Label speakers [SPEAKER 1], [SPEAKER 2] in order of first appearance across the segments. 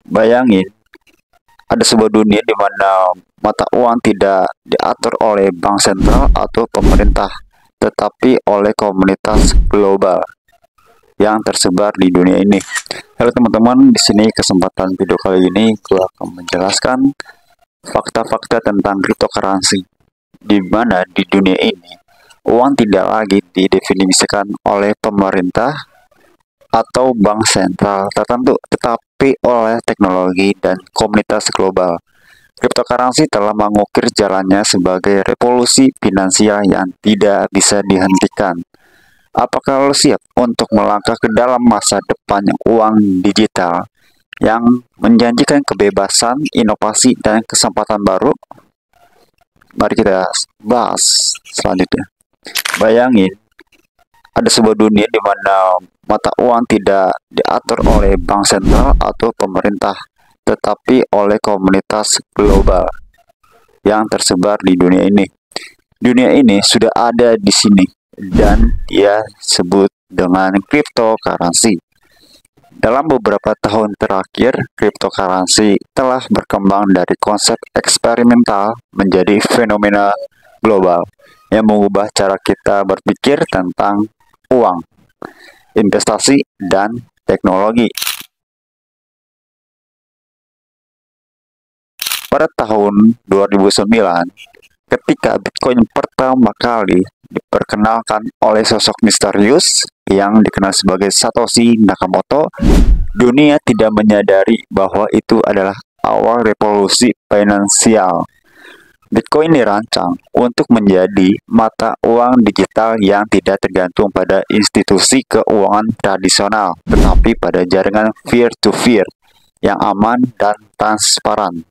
[SPEAKER 1] Bayangin, ada sebuah dunia di mana mata uang tidak diatur oleh bank sentral atau pemerintah, tetapi oleh komunitas global yang tersebar di dunia ini. Halo teman-teman, di sini kesempatan video kali ini gue akan menjelaskan fakta-fakta tentang cryptocurrency, di mana di dunia ini uang tidak lagi didefinisikan oleh pemerintah atau bank sentral tertentu, tetapi oleh teknologi dan komunitas global. Cryptocurrency telah mengukir jalannya sebagai revolusi finansial yang tidak bisa dihentikan. Apakah lo siap untuk melangkah ke dalam masa depan uang digital yang menjanjikan kebebasan, inovasi, dan kesempatan baru? Mari kita bahas selanjutnya. Bayangin, ada sebuah dunia di mana mata uang tidak diatur oleh bank sentral atau pemerintah, tetapi oleh komunitas global yang tersebar di dunia ini. Dunia ini sudah ada di sini dan dia sebut dengan cryptocurrency. Dalam beberapa tahun terakhir, cryptocurrency telah berkembang dari konsep eksperimental menjadi fenomena global yang mengubah cara kita berpikir tentang uang, investasi, dan teknologi. Pada tahun 2009, ketika Bitcoin pertama kali diperkenalkan oleh sosok misterius yang dikenal sebagai Satoshi Nakamoto, dunia tidak menyadari bahwa itu adalah awal revolusi finansial. Bitcoin dirancang untuk menjadi mata uang digital yang tidak tergantung pada institusi keuangan tradisional, tetapi pada jaringan peer-to-peer yang aman dan transparan.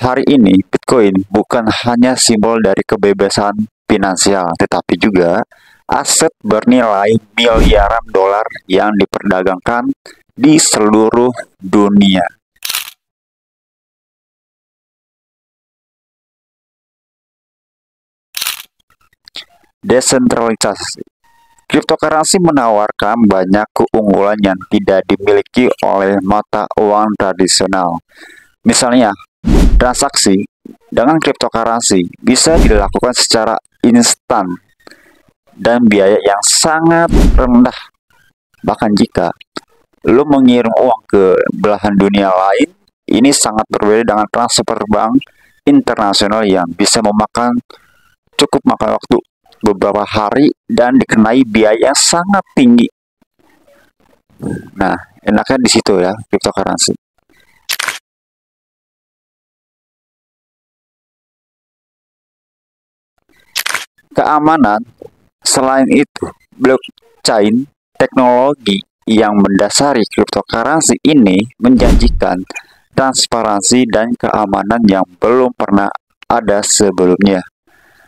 [SPEAKER 1] Hari ini, Bitcoin bukan hanya simbol dari kebebasan finansial, tetapi juga aset bernilai miliaran dolar yang diperdagangkan di seluruh dunia. Desentralisasi. Cryptocurrency menawarkan banyak keunggulan yang tidak dimiliki oleh mata uang tradisional. Misalnya, transaksi dengan cryptocurrency bisa dilakukan secara instan dan biaya yang sangat rendah. Bahkan jika lo mengirim uang ke belahan dunia lain, ini sangat berbeda dengan transfer bank internasional yang bisa cukup makan waktu beberapa hari dan dikenai biaya yang sangat tinggi. Nah, enaknya di situ ya, cryptocurrency. Keamanan. Selain itu, blockchain, teknologi yang mendasari cryptocurrency ini menjanjikan transparansi dan keamanan yang belum pernah ada sebelumnya.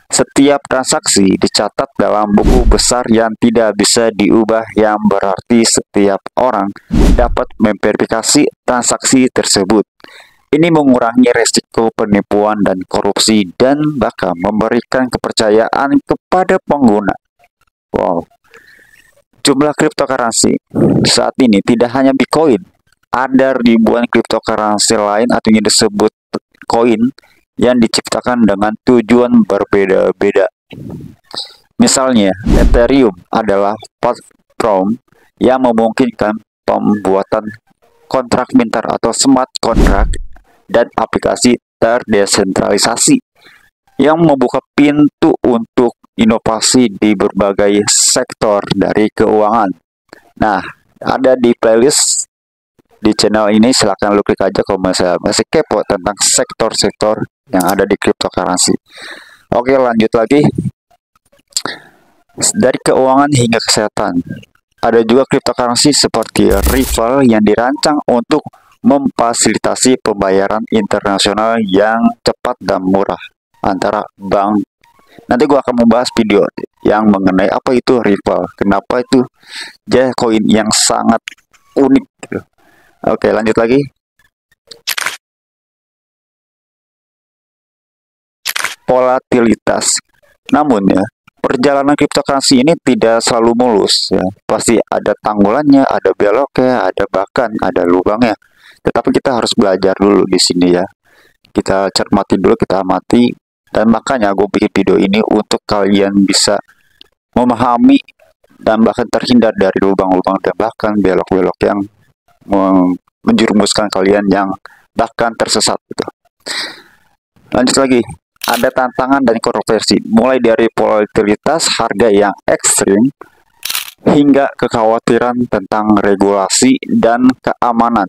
[SPEAKER 1] Setiap transaksi dicatat dalam buku besar yang tidak bisa diubah, yang berarti setiap orang dapat memverifikasi transaksi tersebut. Ini mengurangi resiko penipuan dan korupsi dan bahkan memberikan kepercayaan kepada pengguna. Wow. Jumlah cryptocurrency saat ini tidak hanya Bitcoin, ada ribuan cryptocurrency lain atau yang disebut koin yang diciptakan dengan tujuan berbeda-beda. Misalnya, Ethereum adalah platform yang memungkinkan pembuatan kontrak pintar atau smart contract dan aplikasi terdesentralisasi yang membuka pintu untuk inovasi di berbagai sektor dari keuangan. Nah, ada di playlist di channel ini, silahkan lu klik aja kalau masih kepo tentang sektor-sektor yang ada di cryptocurrency. Oke, lanjut lagi. Dari keuangan hingga kesehatan, ada juga cryptocurrency seperti Ripple yang dirancang untuk memfasilitasi pembayaran internasional yang cepat dan murah antara bank. Nanti gua akan membahas video yang mengenai apa itu Ripple, kenapa itu dia koin yang sangat unik gitu. Oke, lanjut lagi. Volatilitas. Namun ya, perjalanan cryptocurrency ini tidak selalu mulus ya. Pasti ada tanggulannya, ada beloknya, ada bahkan ada lubangnya. Tetapi kita harus belajar dulu di sini ya. Kita cermati dulu, kita amati, dan makanya gue bikin video ini untuk kalian bisa memahami dan bahkan terhindar dari lubang-lubang dan bahkan belok-belok yang menjerumuskan kalian yang bahkan tersesat gitu. Lanjut lagi, ada tantangan dan kontroversi, mulai dari volatilitas harga yang ekstrim hingga kekhawatiran tentang regulasi dan keamanan.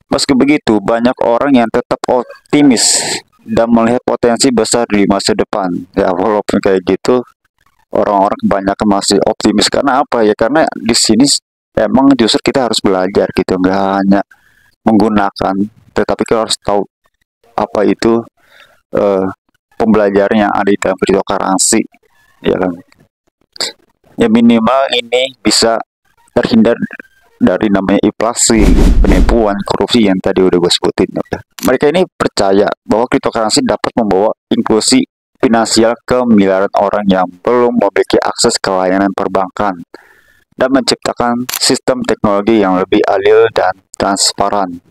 [SPEAKER 1] Meski begitu, banyak orang yang tetap optimis dan melihat potensi besar di masa depan. Ya, walaupun kayak gitu, orang-orang kebanyakan masih optimis. Karena apa ya? Karena di sini emang justru kita harus belajar gitu, nggak hanya menggunakan, tetapi kita harus tahu apa itu pembelajaran yang ada di dalam cryptocurrency, ya kan? Ya minimal ini bisa terhindar dari namanya inflasi, penipuan, korupsi yang tadi udah gue sebutin. Ya. Mereka ini percaya bahwa cryptocurrency dapat membawa inklusi finansial ke miliaran orang yang belum memiliki akses ke layanan perbankan dan menciptakan sistem teknologi yang lebih adil dan transparan.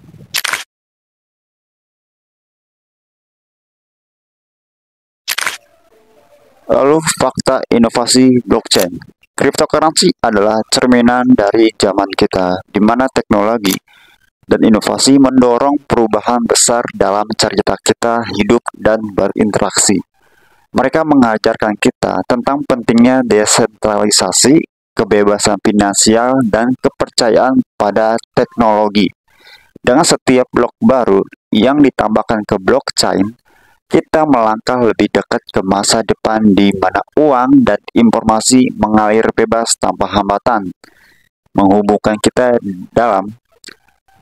[SPEAKER 1] Lalu fakta inovasi blockchain. Cryptocurrency adalah cerminan dari zaman kita, di mana teknologi dan inovasi mendorong perubahan besar dalam cerita kita hidup dan berinteraksi. Mereka mengajarkan kita tentang pentingnya desentralisasi, kebebasan finansial, dan kepercayaan pada teknologi. Dengan setiap blok baru yang ditambahkan ke blockchain, kita melangkah lebih dekat ke masa depan di mana uang dan informasi mengalir bebas tanpa hambatan, menghubungkan kita dalam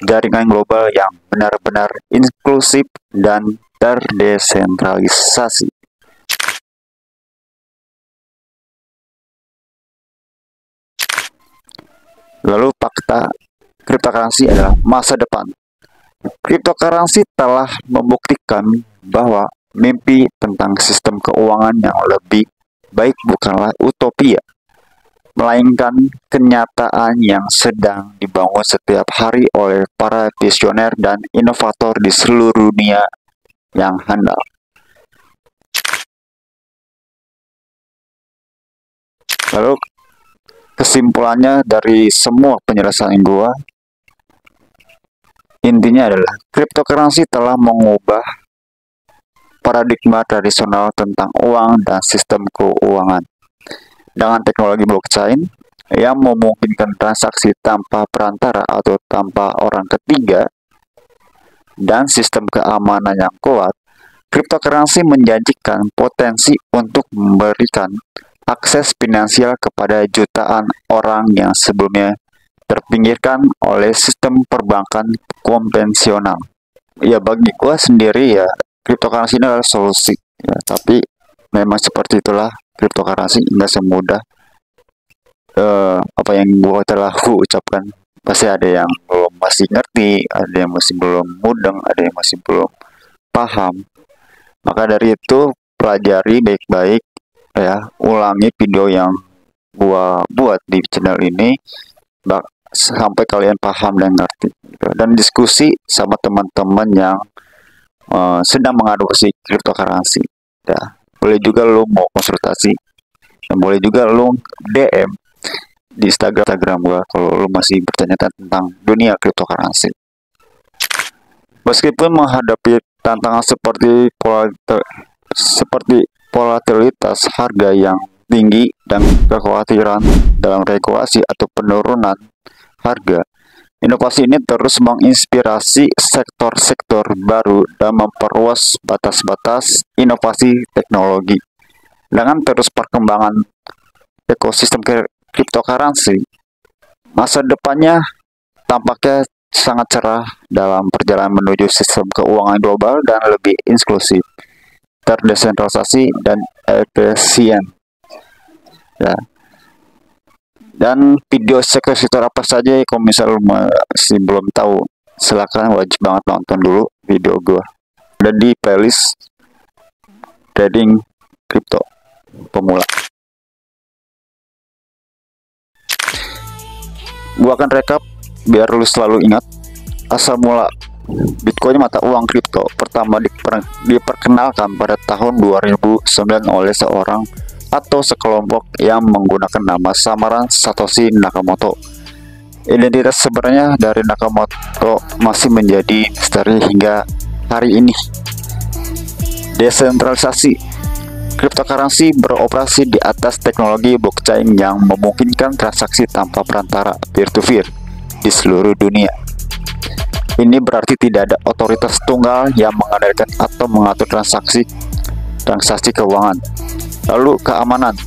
[SPEAKER 1] jaringan global yang benar-benar inklusif dan terdesentralisasi. Lalu fakta cryptocurrency adalah masa depan. Cryptocurrency telah membuktikan bahwa mimpi tentang sistem keuangan yang lebih baik bukanlah utopia, melainkan kenyataan yang sedang dibangun setiap hari oleh para visioner dan inovator di seluruh dunia yang handal. Lalu kesimpulannya dari semua penjelasan gua, intinya adalah cryptocurrency telah mengubah paradigma tradisional tentang uang dan sistem keuangan. Dengan teknologi blockchain yang memungkinkan transaksi tanpa perantara atau tanpa orang ketiga dan sistem keamanan yang kuat, cryptocurrency menjanjikan potensi untuk memberikan akses finansial kepada jutaan orang yang sebelumnya terpinggirkan oleh sistem perbankan konvensional. Ya bagi gue sendiri ya, cryptocurrency ini adalah solusi. Ya, tapi memang seperti itulah cryptocurrency, nggak semudah apa yang gue telah ucapkan. Pasti ada yang belum masih ngerti, ada yang masih belum mudeng, ada yang masih belum paham. Maka dari itu pelajari baik-baik ya, ulangi video yang gua buat di channel ini sampai kalian paham dan ngerti gitu. Dan diskusi sama teman-teman yang sedang mengadopsi cryptocurrency ya. Boleh juga lo mau konsultasi dan boleh juga lo DM di Instagram gua kalau lo masih bertanya tentang dunia cryptocurrency. Meskipun menghadapi tantangan seperti volatilitas harga yang tinggi dan kekhawatiran dalam regulasi atau penurunan harga, inovasi ini terus menginspirasi sektor-sektor baru dan memperluas batas-batas inovasi teknologi. Dengan terus perkembangan ekosistem cryptocurrency, masa depannya tampaknya sangat cerah dalam perjalanan menuju sistem keuangan global dan lebih inklusif, terdesentralisasi, dan efisien. Ya. Dan video sektor apa saja kalau misalnya masih belum tahu, silakan wajib banget nonton dulu video gue. Ada di playlist trading crypto pemula. Gua akan rekap biar lu selalu ingat. Asal mula Bitcoin, mata uang kripto pertama diperkenalkan pada tahun 2009 oleh seorang atau sekelompok yang menggunakan nama samaran Satoshi Nakamoto. Identitas sebenarnya dari Nakamoto masih menjadi misteri hingga hari ini. Desentralisasi. Cryptocurrency beroperasi di atas teknologi blockchain yang memungkinkan transaksi tanpa perantara peer-to-peer di seluruh dunia. Ini berarti tidak ada otoritas tunggal yang mengendalikan atau mengatur transaksi keuangan. Lalu keamanan.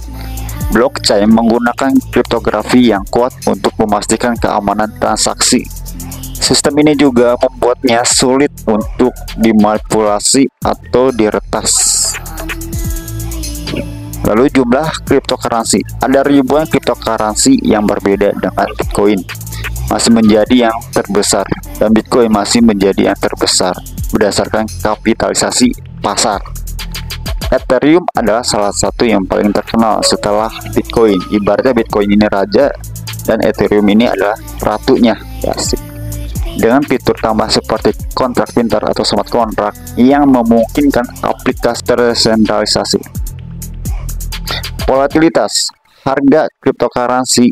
[SPEAKER 1] Blockchain menggunakan kriptografi yang kuat untuk memastikan keamanan transaksi. Sistem ini juga membuatnya sulit untuk dimanipulasi atau diretas. Lalu jumlah cryptocurrency. Ada ribuan cryptocurrency yang berbeda dengan Bitcoin masih menjadi yang terbesar, dan Bitcoin masih menjadi yang terbesar berdasarkan kapitalisasi pasar. Ethereum adalah salah satu yang paling terkenal setelah Bitcoin. Ibaratnya Bitcoin ini raja dan Ethereum ini adalah ratunya. Ya, asik. Dengan fitur tambah seperti kontrak pintar atau smart kontrak yang memungkinkan aplikasi tersentralisasi. Volatilitas. Harga cryptocurrency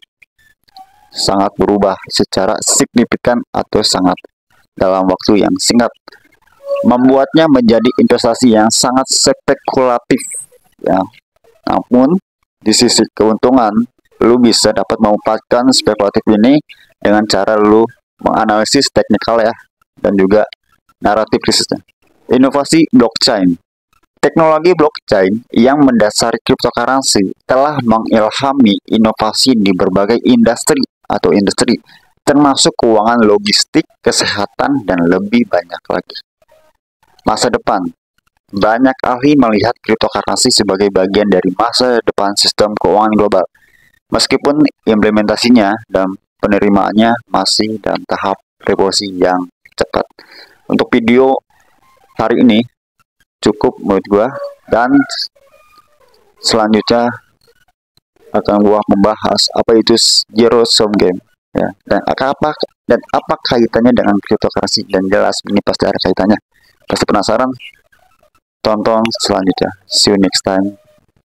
[SPEAKER 1] sangat berubah secara signifikan atau sangat dalam waktu yang singkat, membuatnya menjadi investasi yang sangat spekulatif ya. Namun di sisi keuntungan, lu bisa dapat memanfaatkan spekulatif ini dengan cara lu menganalisis teknikal ya, dan juga naratif risetnya. Inovasi blockchain. Teknologi blockchain yang mendasari cryptocurrency telah mengilhami inovasi di berbagai industri, termasuk keuangan, logistik, kesehatan, dan lebih banyak lagi. Masa depan. Banyak ahli melihat cryptocurrency sebagai bagian dari masa depan sistem keuangan global, meskipun implementasinya dan penerimaannya masih dalam tahap revolusi yang cepat. Untuk video hari ini cukup menurut gua, dan selanjutnya akan gua membahas apa itu zero sum game ya, dan apa kaitannya dengan cryptocurrency. Dan jelas ini pasti ada kaitannya. Pasti penasaran? Tonton selanjutnya. See you next time.